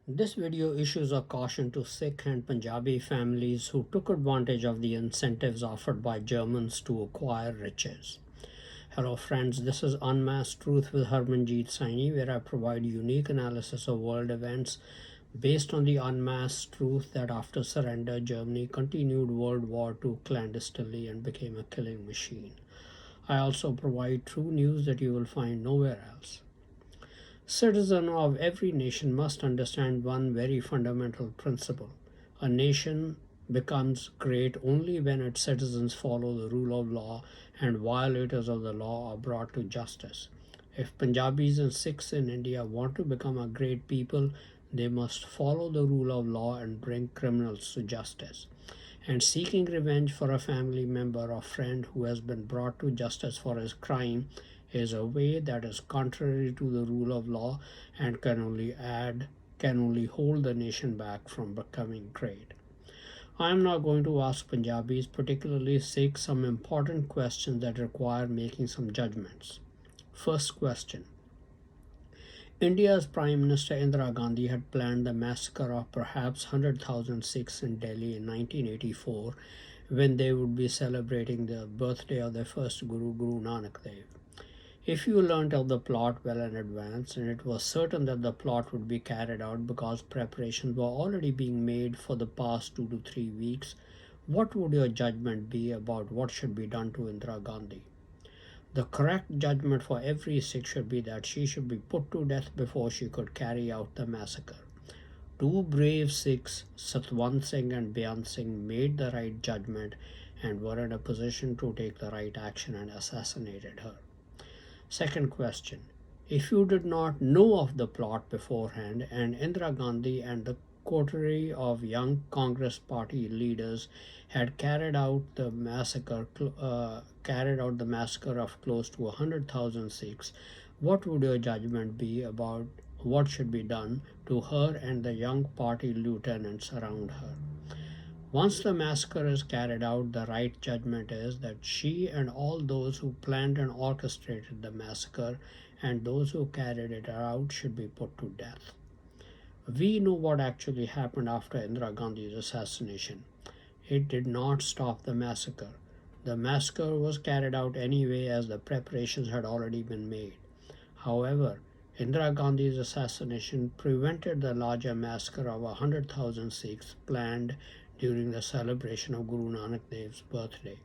This video issues a caution to Sikh and Punjabi families who took advantage of the incentives offered by Germans to acquire riches. Hello friends, this is Unmasked Truth with Harmanjeet Saini, where I provide unique analysis of world events based on the unmasked truth that after surrender, Germany continued World War II clandestinely and became a killing machine. I also provide true news that you will find nowhere else. Citizens of every nation must understand one very fundamental principle. A nation becomes great only when its citizens follow the rule of law and violators of the law are brought to justice. If Punjabis and Sikhs in India want to become a great people, they must follow the rule of law and bring criminals to justice. And seeking revenge for a family member or friend who has been brought to justice for his crime is a way that is contrary to the rule of law and can only hold the nation back from becoming great. I am now going to ask Punjabis, particularly Sikhs, some important questions that require making some judgments. First question. India's Prime Minister Indira Gandhi had planned the massacre of perhaps 100,000 Sikhs in Delhi in 1984 when they would be celebrating the birthday of their first Guru, Guru Nanak Dev. If you learnt of the plot well in advance, and it was certain that the plot would be carried out because preparations were already being made for the past 2 to 3 weeks, what would your judgment be about what should be done to Indira Gandhi? The correct judgment for every Sikh should be that she should be put to death before she could carry out the massacre. Two brave Sikhs, Satwant Singh and Beant Singh, made the right judgment and were in a position to take the right action and assassinated her. Second question. If you did not know of the plot beforehand and Indira Gandhi and the coterie of young Congress party leaders had carried out the massacre of close to 100,000 Sikhs, what would your judgment be about what should be done to her and the young party lieutenants around her? Once the massacre is carried out, the right judgment is that she and all those who planned and orchestrated the massacre and those who carried it out should be put to death. We know what actually happened after Indira Gandhi's assassination. It did not stop the massacre. The massacre was carried out anyway as the preparations had already been made. However, Indira Gandhi's assassination prevented the larger massacre of 100,000 Sikhs planned during the celebration of Guru Nanak Dev's birthday.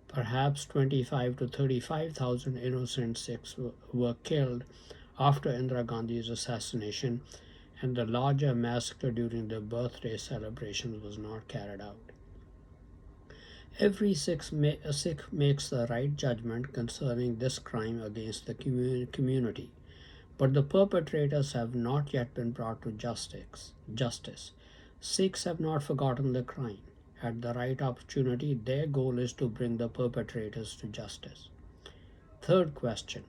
Perhaps 25 to 35,000 innocent Sikhs were killed after Indira Gandhi's assassination, and the larger massacre during the birthday celebrations was not carried out. Every Sikh makes the right judgment concerning this crime against the community, but the perpetrators have not yet been brought to justice. Sikhs have not forgotten the crime. At the right opportunity, their goal is to bring the perpetrators to justice. Third question.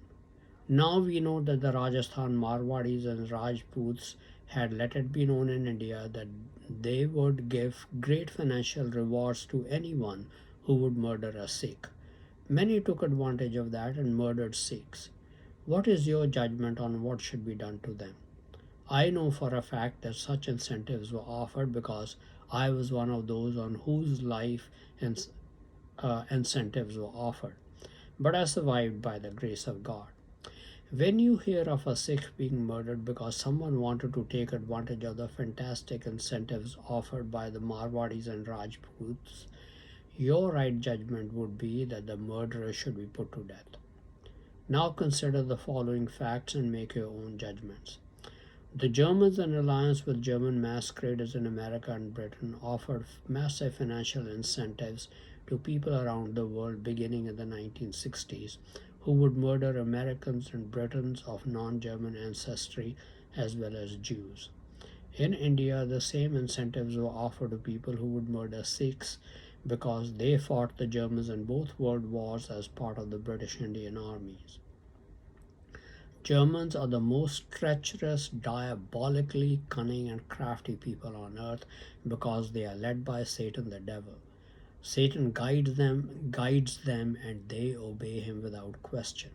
Now we know that the Rajasthan Marwadis and Rajputs had let it be known in India that they would give great financial rewards to anyone who would murder a Sikh. Many took advantage of that and murdered Sikhs. What is your judgment on what should be done to them? I know for a fact that such incentives were offered because I was one of those on whose life incentives were offered, but I survived by the grace of God. When you hear of a Sikh being murdered because someone wanted to take advantage of the fantastic incentives offered by the Marwadis and Rajputs, your right judgment would be that the murderer should be put to death. Now consider the following facts and make your own judgments. The Germans, in alliance with German masqueraders in America and Britain, offered massive financial incentives to people around the world beginning in the 1960s who would murder Americans and Britons of non-German ancestry as well as Jews. In India, the same incentives were offered to people who would murder Sikhs because they fought the Germans in both world wars as part of the British Indian armies. Germans are the most treacherous, diabolically cunning and crafty people on earth because they are led by Satan the devil. Satan guides them and they obey him without question.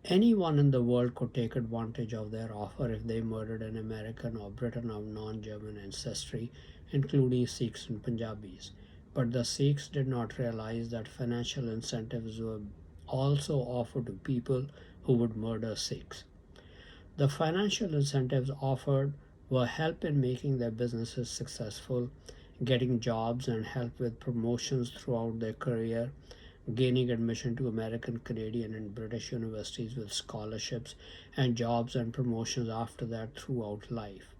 Anyone in the world could take advantage of their offer if they murdered an American or Briton of non German ancestry, including Sikhs and Punjabis. But the Sikhs did not realize that financial incentives were also offered to people who would murder Sikhs. The financial incentives offered were help in making their businesses successful, getting jobs, and help with promotions throughout their career, gaining admission to American, Canadian, and British universities with scholarships, and jobs and promotions after that throughout life.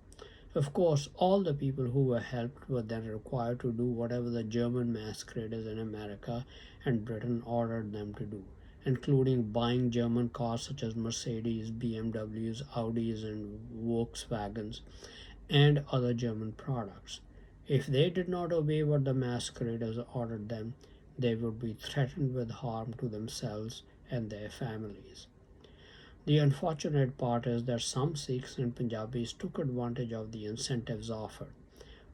Of course, all the people who were helped were then required to do whatever the German masqueraders in America and Britain ordered them to do, including buying German cars such as Mercedes, BMWs, Audis, and Volkswagens, and other German products. If they did not obey what the masqueraders ordered them, they would be threatened with harm to themselves and their families. The unfortunate part is that some Sikhs and Punjabis took advantage of the incentives offered.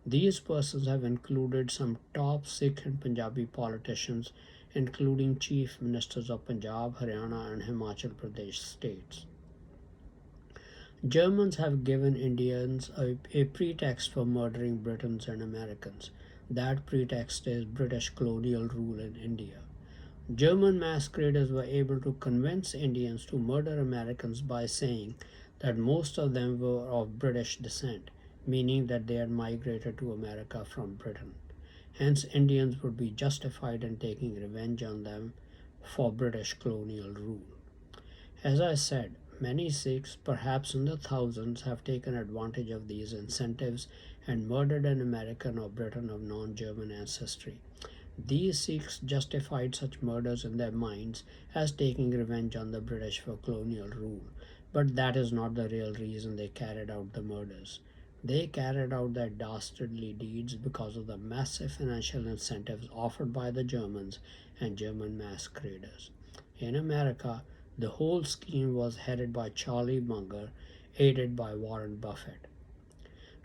These persons have included some top Sikh and Punjabi politicians, including chief ministers of Punjab, Haryana, and Himachal Pradesh states. Germans have given Indians a pretext for murdering Britons and Americans. That pretext is British colonial rule in India. German masqueraders were able to convince Indians to murder Americans by saying that most of them were of British descent, meaning that they had migrated to America from Britain. Hence, Indians would be justified in taking revenge on them for British colonial rule. As I said, many Sikhs, perhaps in the thousands, have taken advantage of these incentives and murdered an American or Briton of non German ancestry. These Sikhs justified such murders in their minds as taking revenge on the British for colonial rule, but that is not the real reason they carried out the murders. They carried out their dastardly deeds because of the massive financial incentives offered by the Germans and German masqueraders. In America, the whole scheme was headed by Charlie Munger, aided by Warren Buffett.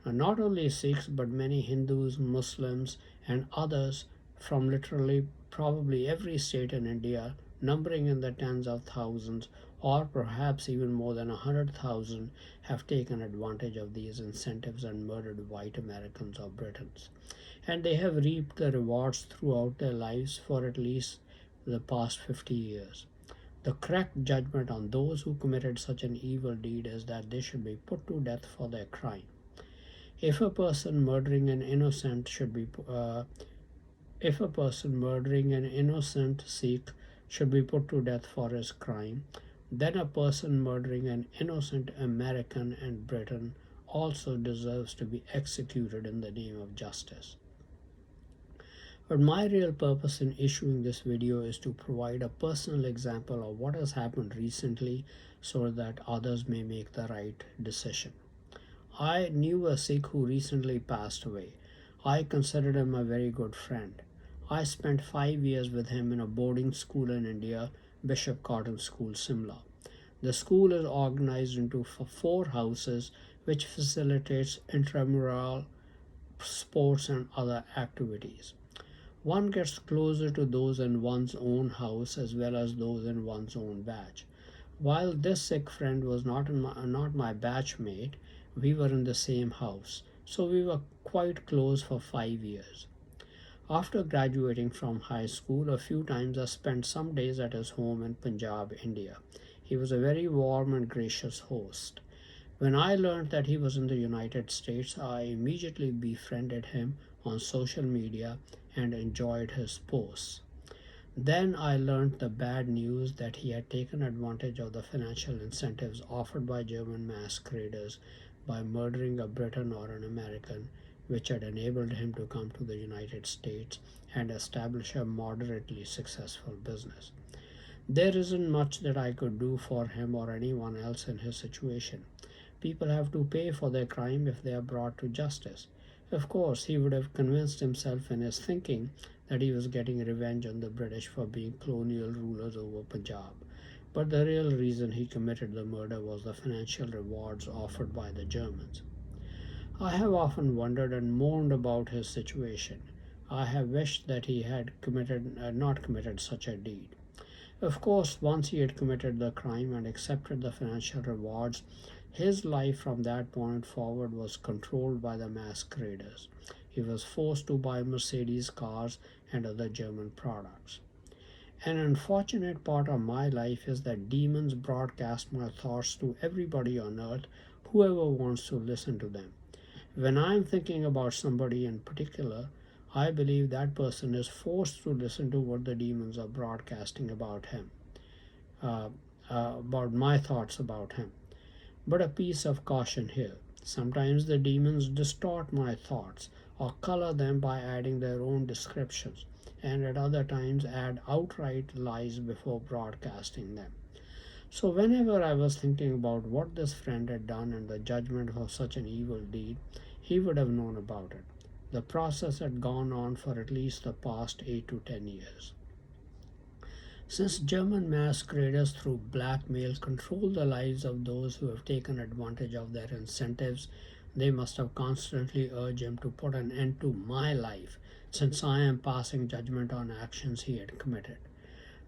Now, not only Sikhs, but many Hindus, Muslims, and others from literally probably every state in India, numbering in the tens of thousands or perhaps even more than 100,000, have taken advantage of these incentives and murdered white Americans or Britons. And they have reaped the rewards throughout their lives for at least the past 50 years. The correct judgment on those who committed such an evil deed is that they should be put to death for their crime. If a person murdering an innocent Sikh should be put to death for his crime, then a person murdering an innocent American and Briton also deserves to be executed in the name of justice. But my real purpose in issuing this video is to provide a personal example of what has happened recently so that others may make the right decision. I knew a Sikh who recently passed away. I considered him a very good friend. I spent 5 years with him in a boarding school in India, Bishop Cotton School, Simla. The school is organized into 4 houses which facilitates intramural sports and other activities. One gets closer to those in one's own house as well as those in one's own batch. While this Sikh friend was not my batchmate, we were in the same house, so we were quite close for 5 years. After graduating from high school, a few times I spent some days at his home in Punjab, India. He was a very warm and gracious host. When I learned that he was in the United States, I immediately befriended him on social media and enjoyed his posts. Then I learned the bad news that he had taken advantage of the financial incentives offered by German masqueraders by murdering a Briton or an American, which had enabled him to come to the United States and establish a moderately successful business. There isn't much that I could do for him or anyone else in his situation. People have to pay for their crime if they are brought to justice. Of course, he would have convinced himself in his thinking that he was getting revenge on the British for being colonial rulers over Punjab. But the real reason he committed the murder was the financial rewards offered by the Germans. I have often wondered and mourned about his situation. I have wished that he had not committed such a deed. Of course, once he had committed the crime and accepted the financial rewards, his life from that point forward was controlled by the masqueraders. He was forced to buy Mercedes cars and other German products. An unfortunate part of my life is that demons broadcast my thoughts to everybody on earth, whoever wants to listen to them. When I am thinking about somebody in particular, I believe that person is forced to listen to what the demons are broadcasting about him, uh, about my thoughts about him. But a piece of caution here. Sometimes the demons distort my thoughts or color them by adding their own descriptions, and at other times add outright lies before broadcasting them. So, whenever I was thinking about what this friend had done and the judgment for such an evil deed, he would have known about it. The process had gone on for at least the past 8 to 10 years. Since German masqueraders through blackmail control the lives of those who have taken advantage of their incentives, they must have constantly urged him to put an end to my life, since I am passing judgment on actions he had committed.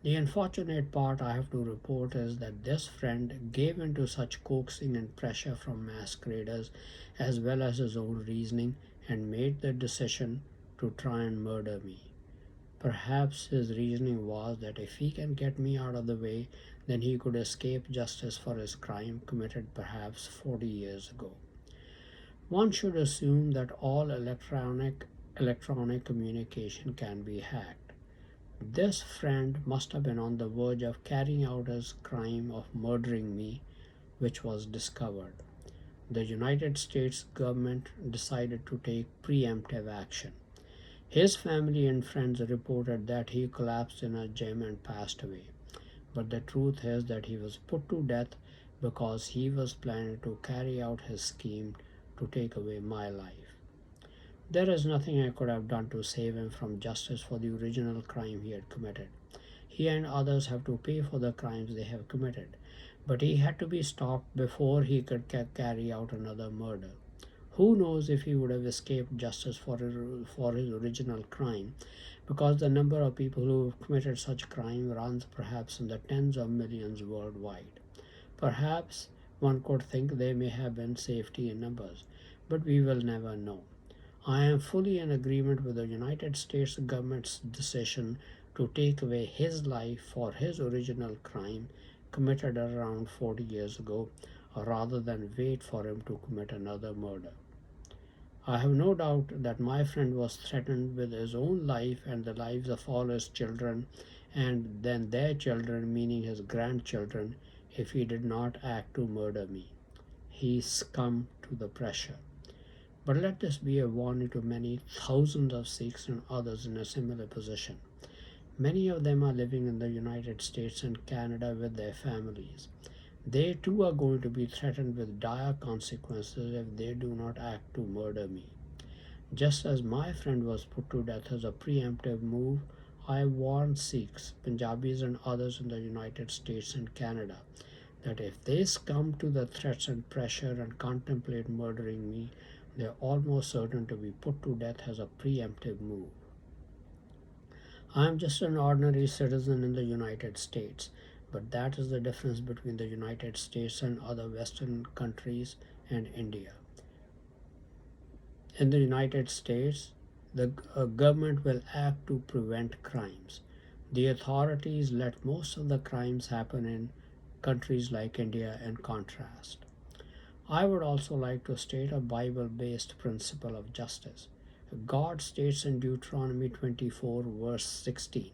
The unfortunate part I have to report is that this friend gave in to such coaxing and pressure from masqueraders as well as his own reasoning and made the decision to try and murder me. Perhaps his reasoning was that if he can get me out of the way, then he could escape justice for his crime committed perhaps 40 years ago. One should assume that all electronic communication can be hacked. This friend must have been on the verge of carrying out his crime of murdering me, which was discovered. The United States government decided to take preemptive action. His family and friends reported that he collapsed in a gym and passed away. But the truth is that he was put to death because he was planning to carry out his scheme to take away my life. There is nothing I could have done to save him from justice for the original crime he had committed. He and others have to pay for the crimes they have committed, but he had to be stopped before he could carry out another murder. Who knows if he would have escaped justice for his original crime, because the number of people who have committed such crime runs perhaps in the tens of millions worldwide. Perhaps one could think there may have been safety in numbers, but we will never know. I am fully in agreement with the United States government's decision to take away his life for his original crime committed around 40 years ago, rather than wait for him to commit another murder. I have no doubt that my friend was threatened with his own life and the lives of all his children, and then their children, meaning his grandchildren, if he did not act to murder me. He succumbed to the pressure. But let this be a warning to many thousands of Sikhs and others in a similar position. Many of them are living in the United States and Canada with their families. They too are going to be threatened with dire consequences if they do not act to murder me. Just as my friend was put to death as a preemptive move, I warn Sikhs, Punjabis, and others in the United States and Canada that if they succumb to the threats and pressure and contemplate murdering me, they are almost certain to be put to death as a preemptive move. I am just an ordinary citizen in the United States, but that is the difference between the United States and other Western countries and India. In the United States, the government will act to prevent crimes. The authorities let most of the crimes happen in countries like India in contrast. I would also like to state a Bible based principle of justice. God states in Deuteronomy 24, verse 16,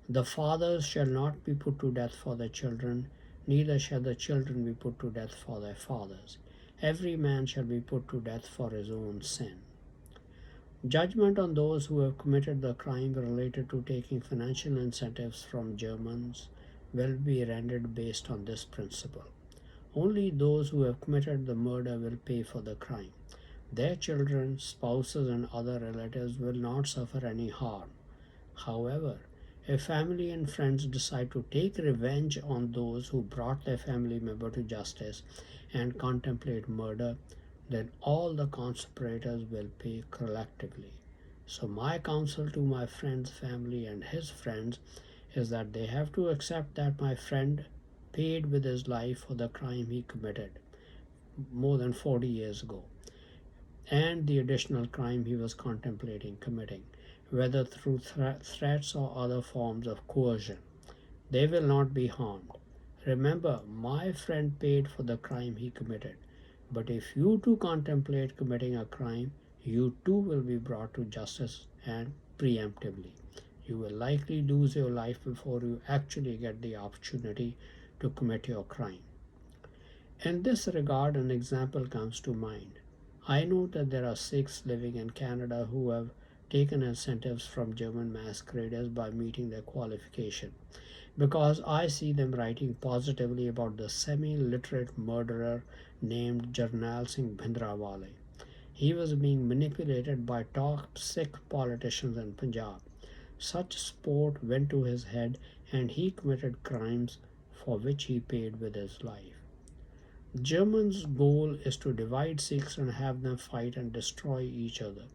"The fathers shall not be put to death for their children, neither shall the children be put to death for their fathers. Every man shall be put to death for his own sin." Judgment on those who have committed the crime related to taking financial incentives from Germans will be rendered based on this principle. Only those who have committed the murder will pay for the crime. Their children, spouses, and other relatives will not suffer any harm. However, if family and friends decide to take revenge on those who brought their family member to justice and contemplate murder, then all the conspirators will pay collectively. So, my counsel to my friend's family and his friends is that they have to accept that my friend paid with his life for the crime he committed more than 40 years ago, and the additional crime he was contemplating committing, whether through threats or other forms of coercion. They will not be harmed. Remember, my friend paid for the crime he committed. But if you too contemplate committing a crime, you too will be brought to justice and preemptively. You will likely lose your life before you actually get the opportunity to commit your crime. In this regard, an example comes to mind. I know that there are Sikhs living in Canada who have taken incentives from German masqueraders by meeting their qualification, because I see them writing positively about the semi-literate murderer named Jarnail Singh Bhindranwale. He was being manipulated by top Sikh politicians in Punjab. Such sport went to his head and he committed crimes for which he paid with his life. Germans' goal is to divide Sikhs and have them fight and destroy each other.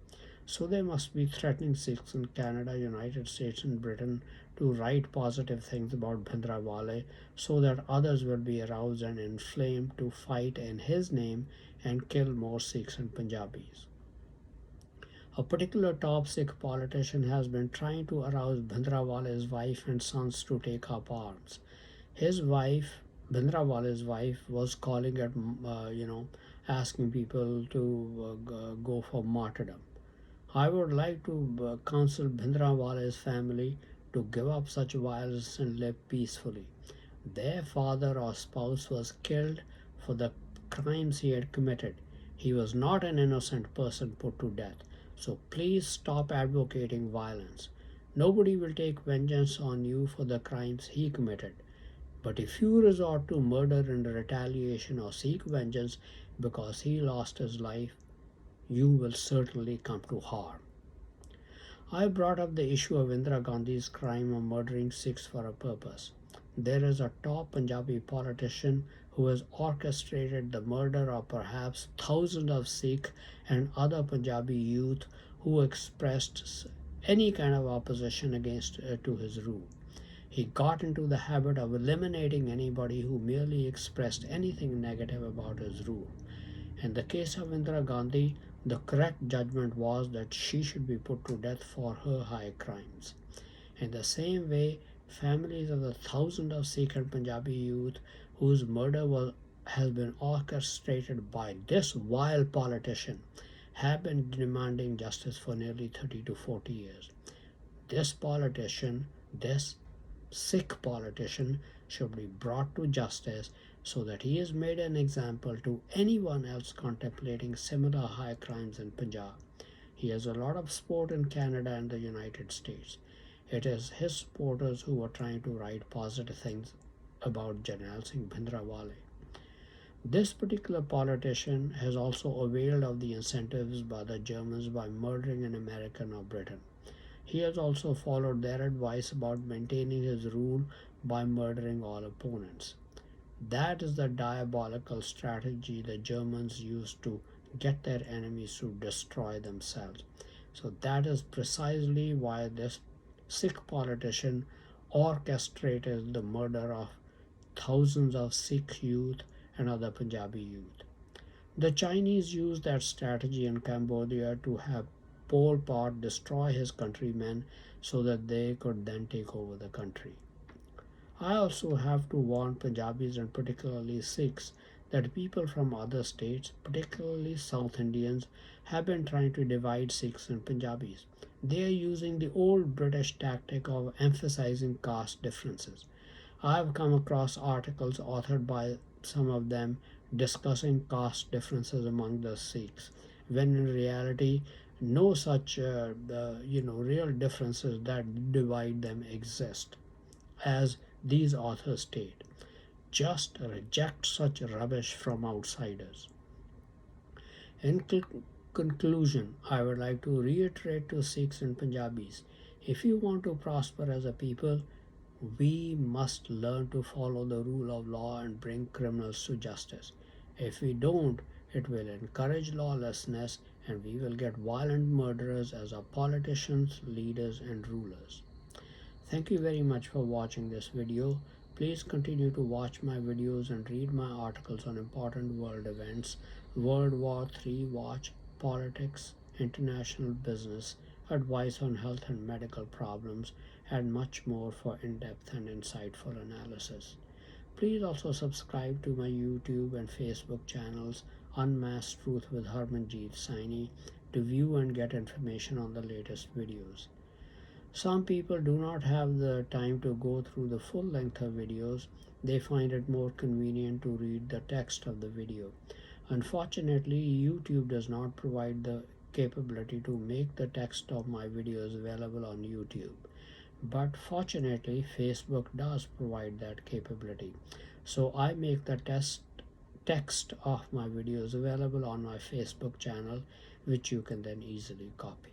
So they must be threatening Sikhs in Canada, United States, and Britain to write positive things about Bhindranwale so that others will be aroused and inflamed to fight in his name and kill more Sikhs and Punjabis. A particular top Sikh politician has been trying to arouse Bhindranwale's wife and sons to take up arms. His wife, Bhindranwale's wife, was calling at, asking people to go for martyrdom. I would like to counsel Bhindranwale's family to give up such violence and live peacefully. Their father or spouse was killed for the crimes he had committed. He was not an innocent person put to death. So please stop advocating violence. Nobody will take vengeance on you for the crimes he committed. But if you resort to murder in retaliation or seek vengeance because he lost his life, you will certainly come to harm. I brought up the issue of Indira Gandhi's crime of murdering Sikhs for a purpose. There is a top Punjabi politician who has orchestrated the murder of perhaps thousands of Sikh and other Punjabi youth who expressed any kind of opposition against to his rule. He got into the habit of eliminating anybody who merely expressed anything negative about his rule. In the case of Indira Gandhi, the correct judgment was that she should be put to death for her high crimes. In the same way, families of the thousands of Sikh and Punjabi youth whose murder has been orchestrated by this vile politician have been demanding justice for nearly 30 to 40 years. This politician, this Sikh politician, should be brought to justice so that he is made an example to anyone else contemplating similar high crimes in Punjab. He has a lot of support in Canada and the United States. It is his supporters who are trying to write positive things about Jarnail Singh Bhindranwale. This particular politician has also availed of the incentives by the Germans by murdering an American or Briton. He has also followed their advice about maintaining his rule by murdering all opponents. That is the diabolical strategy the Germans used to get their enemies to destroy themselves. So that is precisely why this Sikh politician orchestrated the murder of thousands of Sikh youth and other Punjabi youth. The Chinese used that strategy in Cambodia to have Pol Pot destroy his countrymen so that they could then take over the country. I also have to warn Punjabis and particularly Sikhs that people from other states, particularly South Indians, have been trying to divide Sikhs and Punjabis. They are using the old British tactic of emphasizing caste differences. I have come across articles authored by some of them discussing caste differences among the Sikhs, when in reality no such real differences that divide them exist, as these authors state. Just reject such rubbish from outsiders. In conclusion, I would like to reiterate to Sikhs and Punjabis, if you want to prosper as a people, we must learn to follow the rule of law and bring criminals to justice. If we don't, it will encourage lawlessness and we will get violent murderers as our politicians, leaders, and rulers. Thank you very much for watching this video. Please continue to watch my videos and read my articles on important world events, World War III watch, politics, international business, advice on health and medical problems, and much more for in-depth and insightful analysis. Please also subscribe to my YouTube and Facebook channels, Unmasked Truth with Harmanjeet Saini, to view and get information on the latest videos. Some people do not have the time to go through the full length of videos. They find it more convenient to read the text of the video. Unfortunately, YouTube does not provide the capability to make the text of my videos available on YouTube. But fortunately, Facebook does provide that capability. So I make the text of my videos available on my Facebook channel, which you can then easily copy.